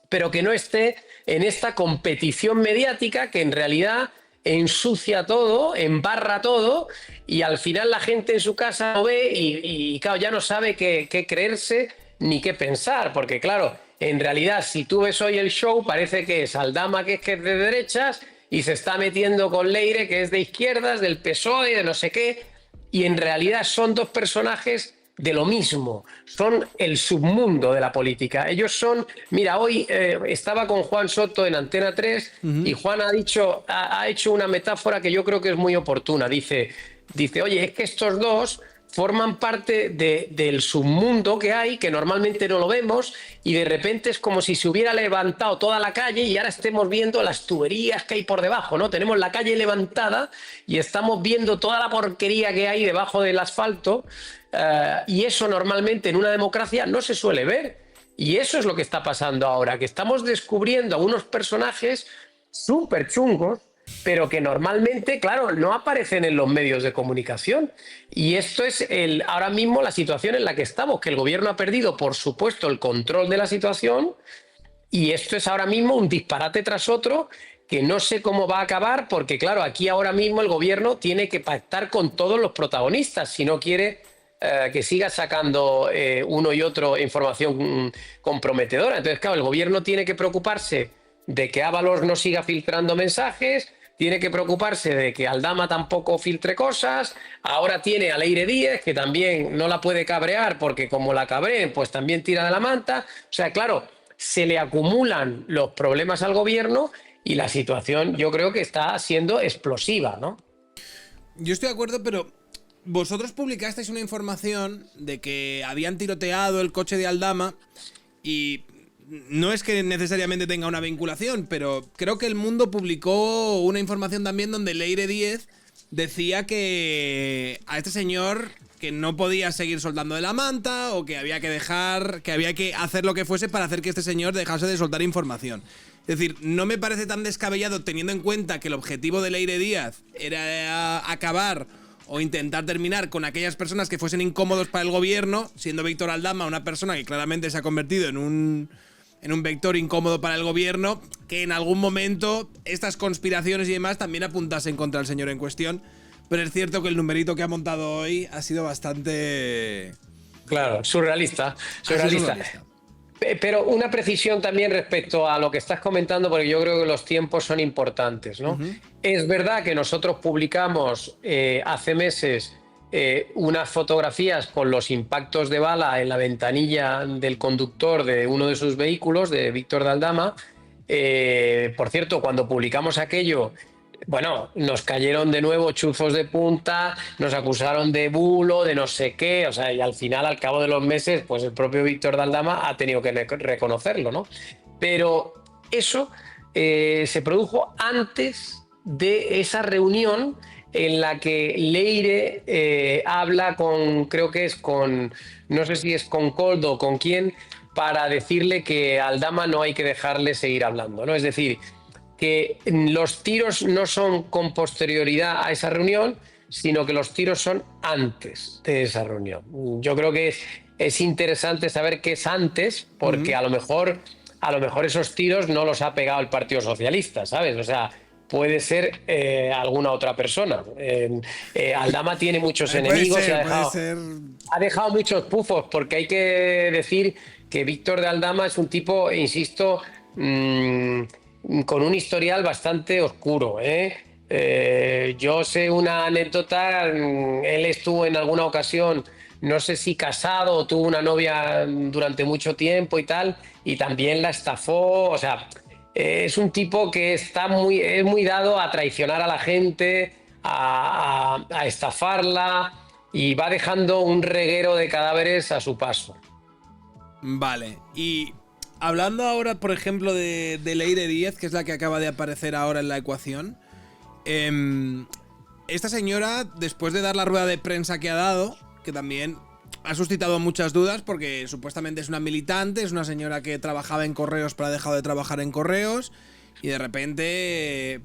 Pero que no esté en esta competición mediática que en realidad ensucia todo, embarra todo, y al final la gente en su casa lo ve y claro, ya no sabe qué creerse ni qué pensar, porque claro, en realidad si tú ves hoy el show parece que es Aldama que es de derechas y se está metiendo con Leire que es de izquierdas, del PSOE, de no sé qué, y en realidad son dos personajes de lo mismo, son el submundo de la política. Ellos son, mira, hoy estaba con Juan Soto en Antena 3 y Juan ha hecho una metáfora que yo creo que es muy oportuna. Dice, oye, es que estos dos forman parte del submundo que hay, que normalmente no lo vemos, y de repente es como si se hubiera levantado toda la calle y ahora estemos viendo las tuberías que hay por debajo, ¿no? Tenemos la calle levantada y estamos viendo toda la porquería que hay debajo del asfalto, y eso normalmente en una democracia no se suele ver. Y eso es lo que está pasando ahora, que estamos descubriendo a unos personajes súper chungos, pero que normalmente, claro, no aparecen en los medios de comunicación. Y esto es ahora mismo la situación en la que estamos, que el gobierno ha perdido, por supuesto, el control de la situación, y esto es ahora mismo un disparate tras otro que no sé cómo va a acabar, porque claro, aquí ahora mismo el gobierno tiene que pactar con todos los protagonistas si no quiere que siga sacando uno y otro información comprometedora. Entonces, claro, el gobierno tiene que preocuparse de que Ábalos no siga filtrando mensajes, tiene que preocuparse de que Aldama tampoco filtre cosas, ahora tiene a Leire Díez, que también no la puede cabrear, porque como la cabreen, pues también tira de la manta. O sea, claro, se le acumulan los problemas al gobierno y la situación yo creo que está siendo explosiva, ¿no? Yo estoy de acuerdo, pero vosotros publicasteis una información de que habían tiroteado el coche de Aldama y no es que necesariamente tenga una vinculación, pero creo que El Mundo publicó una información también donde Leire Díez decía que a este señor que no podía seguir soltando de la manta o que había que hacer lo que fuese para hacer que este señor dejase de soltar información. Es decir, no me parece tan descabellado teniendo en cuenta que el objetivo de Leire Díez era acabar o intentar terminar con aquellas personas que fuesen incómodos para el gobierno, siendo Víctor Aldama una persona que claramente se ha convertido en un vector incómodo para el gobierno, que en algún momento estas conspiraciones y demás también apuntasen contra el señor en cuestión. Pero es cierto que el numerito que ha montado hoy ha sido bastante... Claro, surrealista. Pero una precisión también respecto a lo que estás comentando, porque yo creo que los tiempos son importantes, ¿no? Es verdad que nosotros publicamos hace meses unas fotografías con los impactos de bala en la ventanilla del conductor de uno de sus vehículos, de Víctor de Aldama. Por cierto, cuando publicamos aquello, bueno, nos cayeron de nuevo chuzos de punta, nos acusaron de bulo, de no sé qué, o sea, y al final, al cabo de los meses, pues el propio Víctor de Aldama ha tenido que reconocerlo, ¿no? Pero eso se produjo antes de esa reunión en la que Leire habla con, creo que es con, no sé si es con Koldo o con quién, para decirle que a Aldama no hay que dejarle seguir hablando, ¿no? Es decir, que los tiros no son con posterioridad a esa reunión, sino que los tiros son antes de esa reunión. Yo creo que es interesante saber qué es antes, porque a lo mejor esos tiros no los ha pegado el Partido Socialista, ¿sabes? O sea, puede ser alguna otra persona. Aldama tiene muchos enemigos y ha dejado muchos pufos, porque hay que decir que Víctor de Aldama es un tipo, insisto, con un historial bastante oscuro, yo sé una anécdota, él estuvo en alguna ocasión, no sé si casado o tuvo una novia durante mucho tiempo y tal, y también la estafó, o sea, es un tipo que es muy dado a traicionar a la gente, a estafarla, y va dejando un reguero de cadáveres a su paso. Vale, y hablando ahora, por ejemplo, de Leire Díez, que es la que acaba de aparecer ahora en la ecuación, esta señora, después de dar la rueda de prensa que ha dado, que también ha suscitado muchas dudas, porque supuestamente es una militante, es una señora que trabajaba en Correos pero ha dejado de trabajar en Correos, y de repente,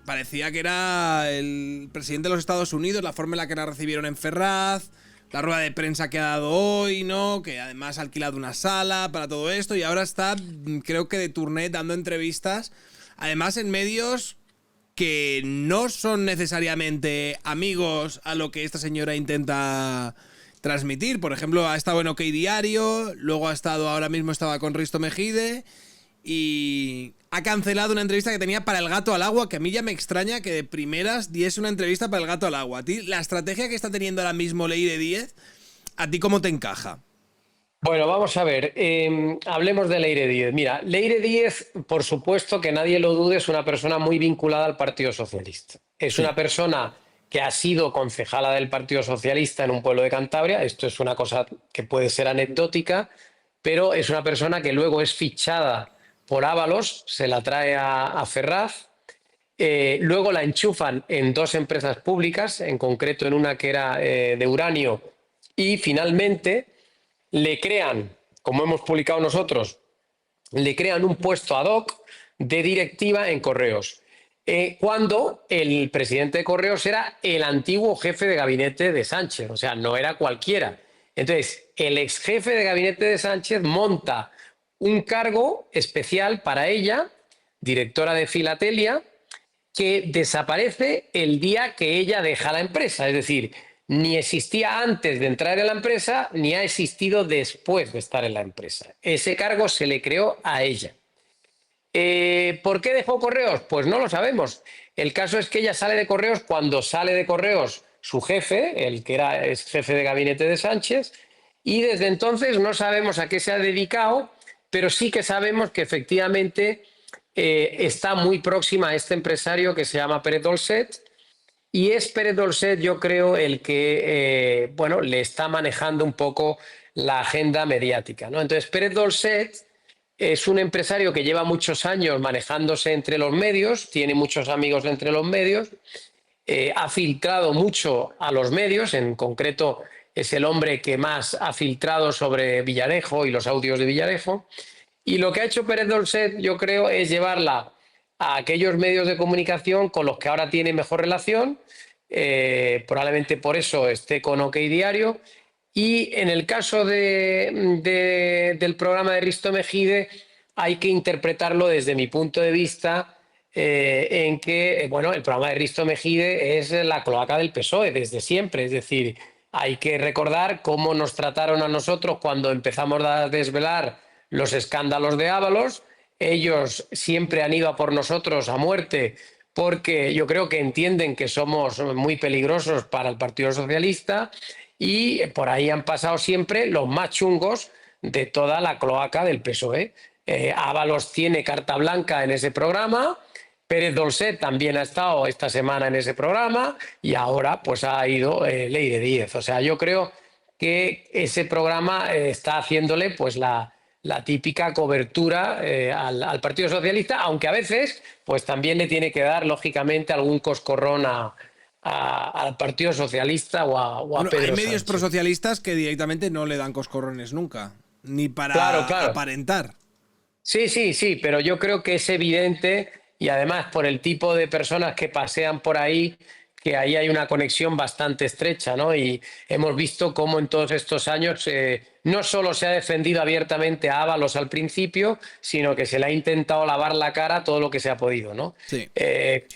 parecía que era el presidente de los Estados Unidos, la forma en la que la recibieron en Ferraz, la rueda de prensa que ha dado hoy, ¿no? Que además ha alquilado una sala para todo esto y ahora está, creo que de tourné, dando entrevistas, además en medios que no son necesariamente amigos a lo que esta señora intenta transmitir. Por ejemplo, ha estado en OK Diario, luego ahora mismo estaba con Risto Mejide y ha cancelado una entrevista que tenía para El Gato al Agua, que a mí ya me extraña que de primeras diese una entrevista para El Gato al Agua. A ti, la estrategia que está teniendo ahora mismo Leire Díez, ¿a ti cómo te encaja? Bueno, vamos a ver, hablemos de Leire Díez. Mira, Leire Díez, por supuesto que nadie lo dude, es una persona muy vinculada al Partido Socialista. Es una persona que ha sido concejala del Partido Socialista en un pueblo de Cantabria. Esto es una cosa que puede ser anecdótica, pero es una persona que luego es fichada por Ábalos, se la trae a Ferraz, luego la enchufan en dos empresas públicas, en concreto en una que era de uranio, y finalmente le crean, como hemos publicado nosotros, le crean un puesto ad hoc de directiva en Correos, cuando el presidente de Correos era el antiguo jefe de gabinete de Sánchez, o sea, no era cualquiera. Entonces, el ex jefe de gabinete de Sánchez monta un cargo especial para ella, directora de Filatelia, que desaparece el día que ella deja la empresa. Es decir, ni existía antes de entrar en la empresa, ni ha existido después de estar en la empresa. Ese cargo se le creó a ella. ¿Por qué dejó Correos? Pues no lo sabemos. El caso es que ella sale de Correos cuando sale de Correos su jefe, el que era ex jefe de gabinete de Sánchez, y desde entonces no sabemos a qué se ha dedicado, pero sí que sabemos que efectivamente está muy próxima a este empresario que se llama Pérez Dolcet, y es Pérez Dolcet, yo creo, el que bueno, le está manejando un poco la agenda mediática, ¿no? Entonces, Pérez Dolcet es un empresario que lleva muchos años manejándose entre los medios, tiene muchos amigos entre los medios, ha filtrado mucho a los medios, en concreto es el hombre que más ha filtrado sobre Villarejo y los audios de Villarejo, y lo que ha hecho Pérez Dolcet, yo creo, es llevarla a aquellos medios de comunicación con los que ahora tiene mejor relación, probablemente por eso esté con OK Diario. Y en el caso del programa de Risto Mejide hay que interpretarlo desde mi punto de vista en que bueno, el programa de Risto Mejide es la cloaca del PSOE desde siempre. Es decir, hay que recordar cómo nos trataron a nosotros cuando empezamos a desvelar los escándalos de Ábalos. Ellos siempre han ido a por nosotros a muerte porque yo creo que entienden que somos muy peligrosos para el Partido Socialista. Y por ahí han pasado siempre los más chungos de toda la cloaca del PSOE. Ábalos tiene carta blanca en ese programa, Pérez Dolcet también ha estado esta semana en ese programa y ahora pues ha ido Leire Díez. O sea, yo creo que ese programa está haciéndole pues la típica cobertura al Partido Socialista, aunque a veces pues también le tiene que dar lógicamente algún coscorrón al Partido Socialista o a Pedro Hay medios Sánchez. prosocialistas que directamente no le dan coscorrones nunca, ni para aparentar. Sí, pero yo creo que es evidente, y además por el tipo de personas que pasean por ahí, que ahí hay una conexión bastante estrecha, ¿no? Y hemos visto cómo en todos estos años no solo se ha defendido abiertamente a Ábalos al principio, sino que se le ha intentado lavar la cara todo lo que se ha podido, ¿no? Sí.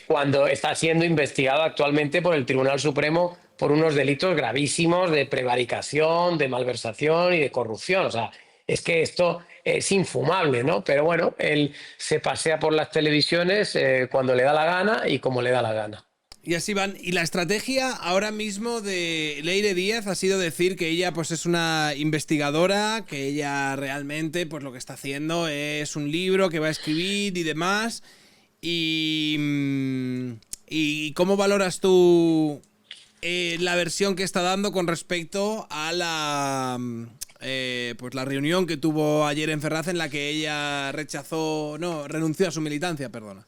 Cuando está siendo investigado actualmente por el Tribunal Supremo por unos delitos gravísimos de prevaricación, de malversación y de corrupción. O sea, es que esto es infumable, ¿no? Pero bueno, él se pasea por las televisiones cuando le da la gana y como le da la gana. Y así van. Y la estrategia ahora mismo de Leire Díez ha sido decir que ella pues es una investigadora, que ella realmente pues lo que está haciendo es un libro que va a escribir y demás. ¿Y cómo valoras tú la versión que está dando con respecto a pues la reunión que tuvo ayer en Ferraz en la que ella renunció a su militancia, perdona?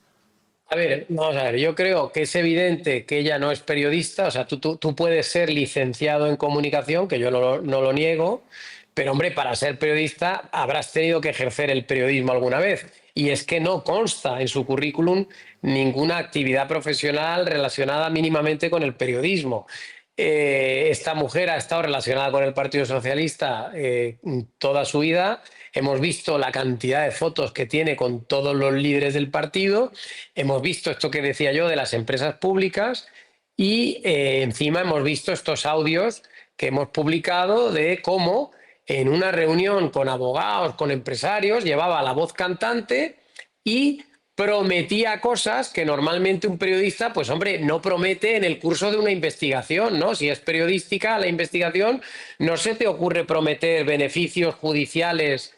A ver, vamos a ver, yo creo que es evidente que ella no es periodista, o sea, tú puedes ser licenciado en comunicación, que yo no lo niego, pero hombre, para ser periodista habrás tenido que ejercer el periodismo alguna vez, y es que no consta en su currículum ninguna actividad profesional relacionada mínimamente con el periodismo. Esta mujer ha estado relacionada con el Partido Socialista toda su vida. Hemos visto la cantidad de fotos que tiene con todos los líderes del partido. Hemos visto esto que decía yo de las empresas públicas y encima hemos visto estos audios que hemos publicado de cómo en una reunión con abogados, con empresarios, llevaba la voz cantante y prometía cosas que normalmente un periodista, pues hombre, no promete en el curso de una investigación, ¿no? Si es periodística la investigación, no se te ocurre prometer beneficios judiciales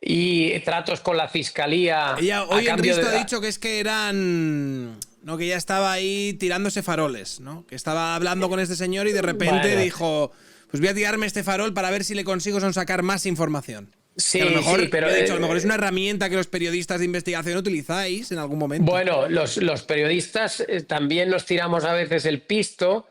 y tratos con la fiscalía. Ella hoy en Risto ha dicho que es que eran... No, que ella estaba ahí tirándose faroles, ¿no? Que estaba hablando con este señor y de repente dijo, pues voy a tirarme este farol para ver si le consigo sacar más información. Sí, a lo mejor, sí, pero he dicho, a lo mejor es una herramienta que los periodistas de investigación utilizáis en algún momento. Bueno, los periodistas también nos tiramos a veces el pisto,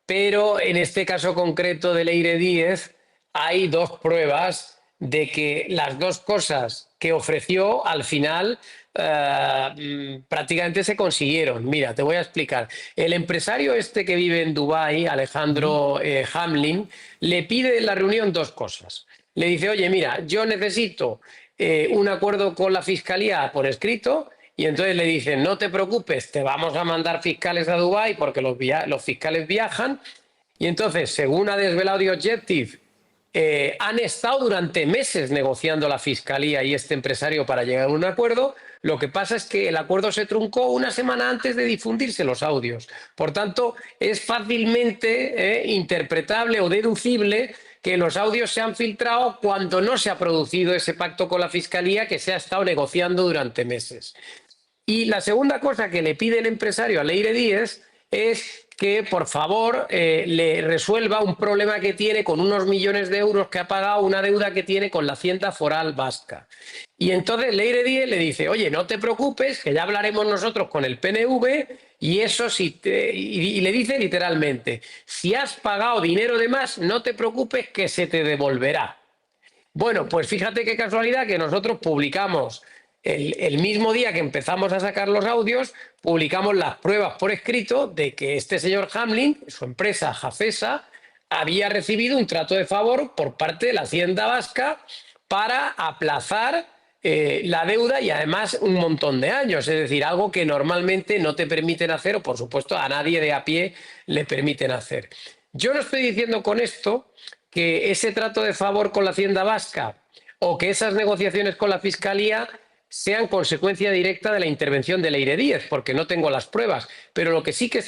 pero en este caso concreto de Leire Díez hay dos pruebas de que las dos cosas que ofreció al final prácticamente se consiguieron. Mira, te voy a explicar. El empresario este que vive en Dubái, Alejandro Hamlin, le pide en la reunión dos cosas. Le dice, oye, mira, yo necesito un acuerdo con la Fiscalía por escrito y entonces le dicen, no te preocupes, te vamos a mandar fiscales a Dubái porque los fiscales viajan. Y entonces, según ha desvelado The Objective, han estado durante meses negociando la fiscalía y este empresario para llegar a un acuerdo. Lo que pasa es que el acuerdo se truncó una semana antes de difundirse los audios. Por tanto, es fácilmente interpretable o deducible que los audios se han filtrado cuando no se ha producido ese pacto con la fiscalía que se ha estado negociando durante meses. Y la segunda cosa que le pide el empresario a Leire Díez es que, por favor, le resuelva un problema que tiene con unos millones de euros que ha pagado, una deuda que tiene con la Hacienda Foral vasca. Y entonces Leire Díez le dice, oye, no te preocupes, que ya hablaremos nosotros con el PNV, y eso sí, y le dice literalmente, si has pagado dinero de más, no te preocupes, que se te devolverá. Bueno, pues fíjate qué casualidad que nosotros publicamos el mismo día que empezamos a sacar los audios, publicamos las pruebas por escrito de que este señor Hamlin, su empresa Jafesa, había recibido un trato de favor por parte de la Hacienda Vasca para aplazar la deuda y además un montón de años. Es decir, algo que normalmente no te permiten hacer o, por supuesto, a nadie de a pie le permiten hacer. Yo no estoy diciendo con esto que ese trato de favor con la Hacienda Vasca o que esas negociaciones con la Fiscalía sean consecuencia directa de la intervención de Leire Díez, porque no tengo las pruebas. Pero lo que sí que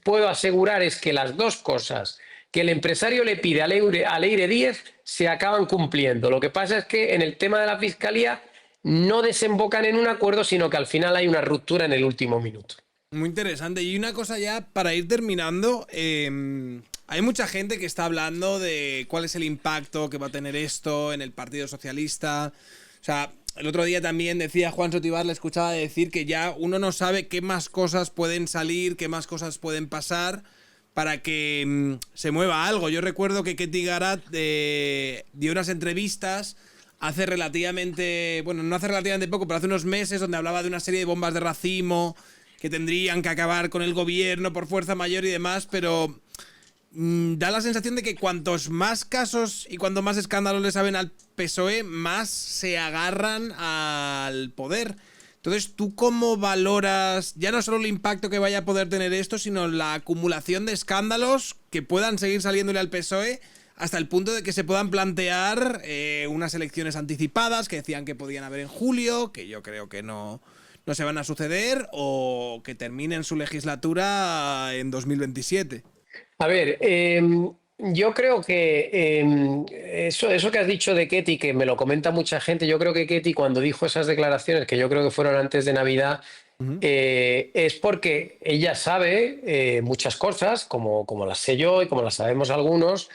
puedo asegurar es que las dos cosas que el empresario le pide a Leire Díez se acaban cumpliendo. Lo que pasa es que en el tema de la Fiscalía no desembocan en un acuerdo, sino que al final hay una ruptura en el último minuto. Muy interesante. Y una cosa ya para ir terminando, hay mucha gente que está hablando de cuál es el impacto que va a tener esto en el Partido Socialista. O sea, el otro día también decía Juan Sotibar, le escuchaba decir que ya uno no sabe qué más cosas pueden salir, qué más cosas pueden pasar para que se mueva algo. Yo recuerdo que Ketty Garat dio unas entrevistas hace relativamente, bueno, no hace relativamente poco, pero hace unos meses, donde hablaba de una serie de bombas de racimo que tendrían que acabar con el gobierno por fuerza mayor y demás, pero da la sensación de que cuantos más casos y cuanto más escándalos le saben al PSOE, más se agarran al poder. Entonces, ¿tú cómo valoras ya no solo el impacto que vaya a poder tener esto, sino la acumulación de escándalos que puedan seguir saliéndole al PSOE hasta el punto de que se puedan plantear unas elecciones anticipadas que decían que podían haber en julio, que yo creo que no se van a suceder, o que terminen su legislatura en 2027? A ver, yo creo que eso que has dicho de Ketty, que me lo comenta mucha gente, yo creo que Ketty, cuando dijo esas declaraciones, que yo creo que fueron antes de Navidad, es porque ella sabe muchas cosas, como las sé yo y como las sabemos algunos,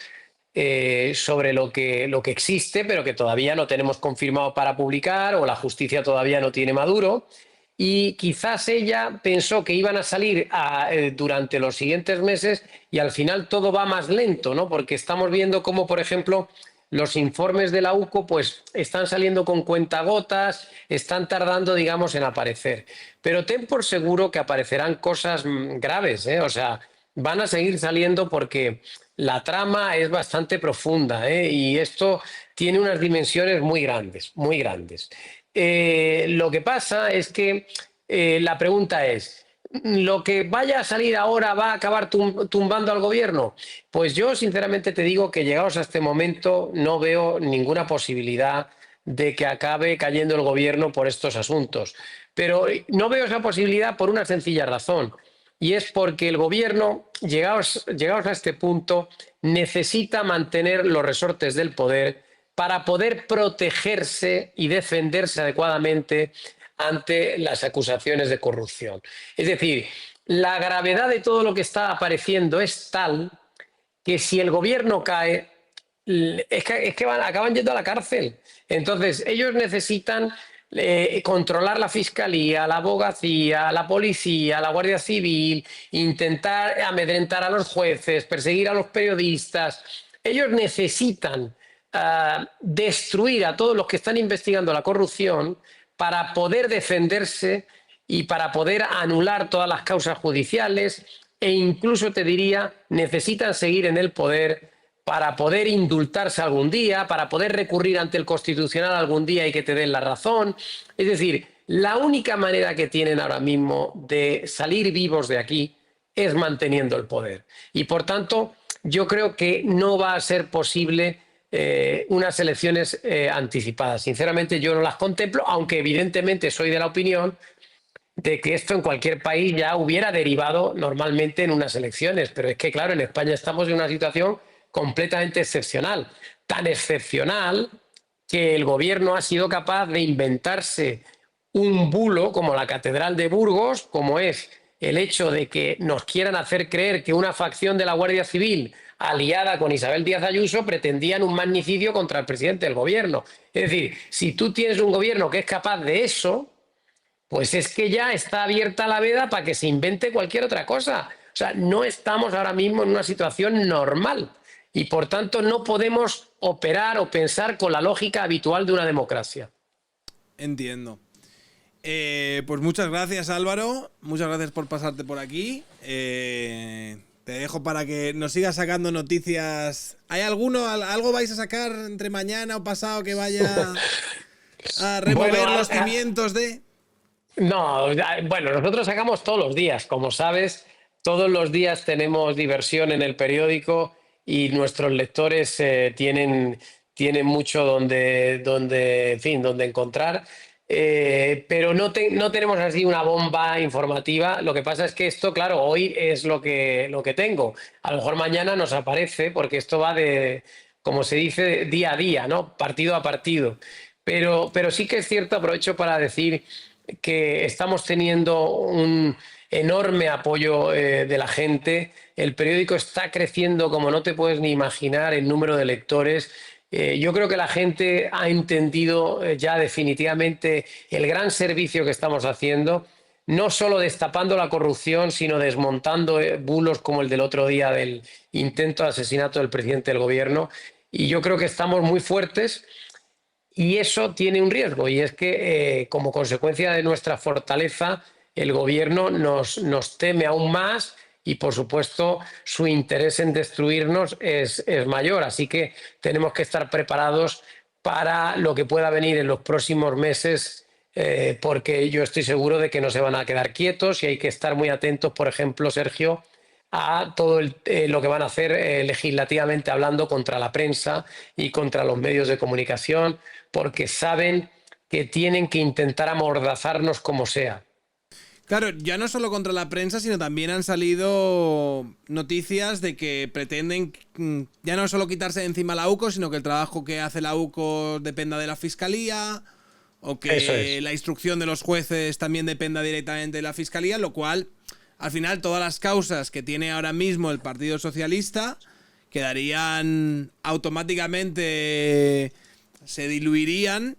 sobre lo que existe, pero que todavía no tenemos confirmado para publicar, o la justicia todavía no tiene maduro. Y quizás ella pensó que iban a salir durante los siguientes meses, y al final todo va más lento, ¿no? Porque estamos viendo cómo, por ejemplo, los informes de la UCO pues están saliendo con cuentagotas, están tardando, digamos, en aparecer. Pero ten por seguro que aparecerán cosas graves, ¿eh? O sea, van a seguir saliendo porque la trama es bastante profunda, ¿eh? Y esto tiene unas dimensiones muy grandes, muy grandes. Lo que pasa es que la pregunta es, ¿lo que vaya a salir ahora va a acabar tumbando al gobierno? Pues yo sinceramente te digo que llegados a este momento no veo ninguna posibilidad de que acabe cayendo el gobierno por estos asuntos. Pero no veo esa posibilidad por una sencilla razón, y es porque el gobierno, llegados a este punto, necesita mantener los resortes del poder para poder protegerse y defenderse adecuadamente ante las acusaciones de corrupción. Es decir, la gravedad de todo lo que está apareciendo es tal que si el gobierno cae, es que acaban yendo a la cárcel. Entonces, ellos necesitan controlar la fiscalía, la abogacía, la policía, la Guardia Civil, intentar amedrentar a los jueces, perseguir a los periodistas. Ellos necesitan destruir a todos los que están investigando la corrupción para poder defenderse y para poder anular todas las causas judiciales, e incluso te diría, necesitan seguir en el poder para poder indultarse algún día, para poder recurrir ante el Constitucional algún día y que te den la razón. Es decir, la única manera que tienen ahora mismo de salir vivos de aquí es manteniendo el poder. Y por tanto, yo creo que no va a ser posible unas elecciones anticipadas. Sinceramente, yo no las contemplo, aunque evidentemente soy de la opinión de que esto en cualquier país ya hubiera derivado normalmente en unas elecciones. Pero es que, claro, en España estamos en una situación completamente excepcional. Tan excepcional que el gobierno ha sido capaz de inventarse un bulo como la Catedral de Burgos, como es el hecho de que nos quieran hacer creer que una facción de la Guardia Civil aliada con Isabel Díaz Ayuso pretendían un magnicidio contra el presidente del gobierno. Es decir, si tú tienes un gobierno que es capaz de eso, pues es que ya está abierta la veda para que se invente cualquier otra cosa. O sea, no estamos ahora mismo en una situación normal y por tanto no podemos operar o pensar con la lógica habitual de una democracia. Entiendo. Pues muchas gracias, Álvaro. Muchas gracias por pasarte por aquí. Te dejo para que nos sigas sacando noticias. ¿Hay algo vais a sacar entre mañana o pasado que vaya a remover los cimientos de...? No, bueno, nosotros sacamos todos los días, como sabes, todos los días tenemos diversión en el periódico y nuestros lectores tienen mucho donde encontrar, pero no tenemos así una bomba informativa. Lo que pasa es que esto, claro, hoy es lo que tengo. A lo mejor mañana nos aparece, porque esto va de, como se dice, día a día, ¿no? Partido a partido. Pero sí que es cierto, aprovecho para decir que estamos teniendo un enorme apoyo de la gente. El periódico está creciendo como no te puedes ni imaginar en número de lectores. Yo creo que la gente ha entendido ya definitivamente el gran servicio que estamos haciendo, no solo destapando la corrupción, sino desmontando bulos como el del otro día del intento de asesinato del presidente del gobierno. Y yo creo que estamos muy fuertes. Y eso tiene un riesgo, y es que como consecuencia de nuestra fortaleza, el gobierno nos teme aún más y, por supuesto, su interés en destruirnos es mayor. Así que tenemos que estar preparados para lo que pueda venir en los próximos meses, porque yo estoy seguro de que no se van a quedar quietos y hay que estar muy atentos, por ejemplo, Sergio, a todo lo que van a hacer legislativamente hablando contra la prensa y contra los medios de comunicación, porque saben que tienen que intentar amordazarnos como sea. Claro, ya no solo contra la prensa, sino también han salido noticias de que pretenden ya no solo quitarse de encima la UCO, sino que el trabajo que hace la UCO dependa de la Fiscalía, o que la instrucción de los jueces también dependa directamente de la Fiscalía, lo cual, al final, todas las causas que tiene ahora mismo el Partido Socialista quedarían automáticamente, se diluirían,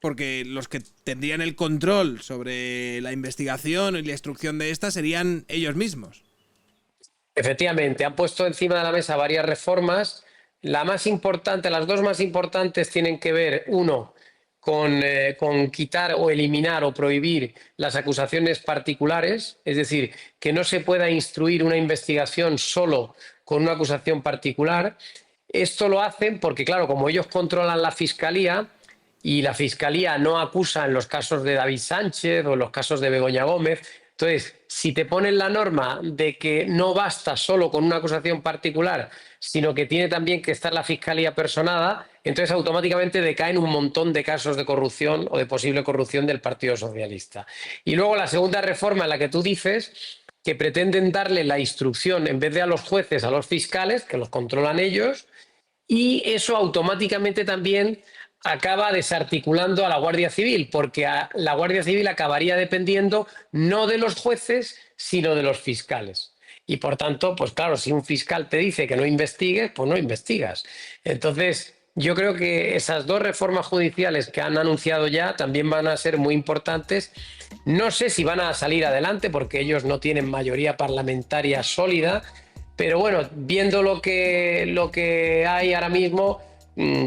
porque los que tendrían el control sobre la investigación y la instrucción de esta serían ellos mismos. Efectivamente, han puesto encima de la mesa varias reformas. Las dos más importantes tienen que ver, uno, con quitar o eliminar o prohibir las acusaciones particulares, es decir, que no se pueda instruir una investigación solo con una acusación particular. Esto lo hacen porque, claro, como ellos controlan la Fiscalía y la Fiscalía no acusa en los casos de David Sánchez o en los casos de Begoña Gómez, entonces, si te ponen la norma de que no basta solo con una acusación particular, sino que tiene también que estar la Fiscalía personada, entonces automáticamente decaen un montón de casos de corrupción o de posible corrupción del Partido Socialista. Y luego la segunda reforma, en la que tú dices que pretenden darle la instrucción, en vez de a los jueces, a los fiscales, que los controlan ellos, y eso automáticamente también acaba desarticulando a la Guardia Civil, porque la Guardia Civil acabaría dependiendo no de los jueces, sino de los fiscales. Y por tanto, pues claro, si un fiscal te dice que no investigues, pues no investigas. Entonces, yo creo que esas dos reformas judiciales que han anunciado ya también van a ser muy importantes. No sé si van a salir adelante, porque ellos no tienen mayoría parlamentaria sólida, pero bueno, viendo lo que hay ahora mismo,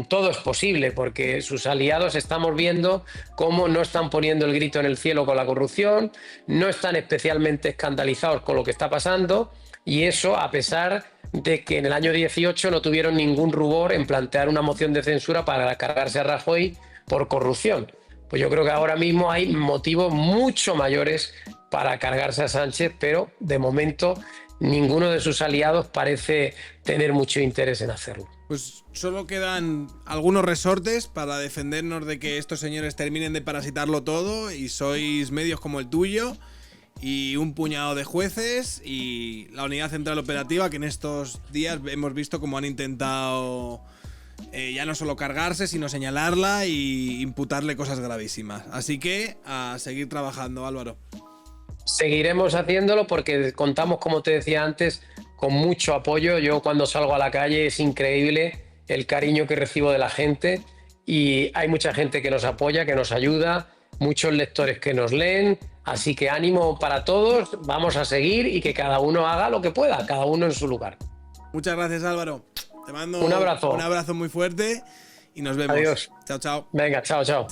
todo es posible, porque sus aliados estamos viendo cómo no están poniendo el grito en el cielo con la corrupción, no están especialmente escandalizados con lo que está pasando, y eso a pesar de que en el año 18 no tuvieron ningún rubor en plantear una moción de censura para cargarse a Rajoy por corrupción. pues yo creo que ahora mismo hay motivos mucho mayores para cargarse a Sánchez, pero de momento ninguno de sus aliados parece tener mucho interés en hacerlo. Pues solo quedan algunos resortes para defendernos de que estos señores terminen de parasitarlo todo, y sois medios como el tuyo y un puñado de jueces y la Unidad Central Operativa, que en estos días hemos visto cómo han intentado ya no solo cargarse, sino señalarla y imputarle cosas gravísimas. Así que a seguir trabajando, Álvaro. Seguiremos haciéndolo porque contamos, como te decía antes, con mucho apoyo. Yo cuando salgo a la calle es increíble el cariño que recibo de la gente, y hay mucha gente que nos apoya, que nos ayuda, muchos lectores que nos leen, así que ánimo para todos, vamos a seguir y que cada uno haga lo que pueda, cada uno en su lugar. Muchas gracias, Álvaro. Te mando un abrazo. Un abrazo muy fuerte y nos vemos. Adiós. Chao, chao. Venga, chao, chao.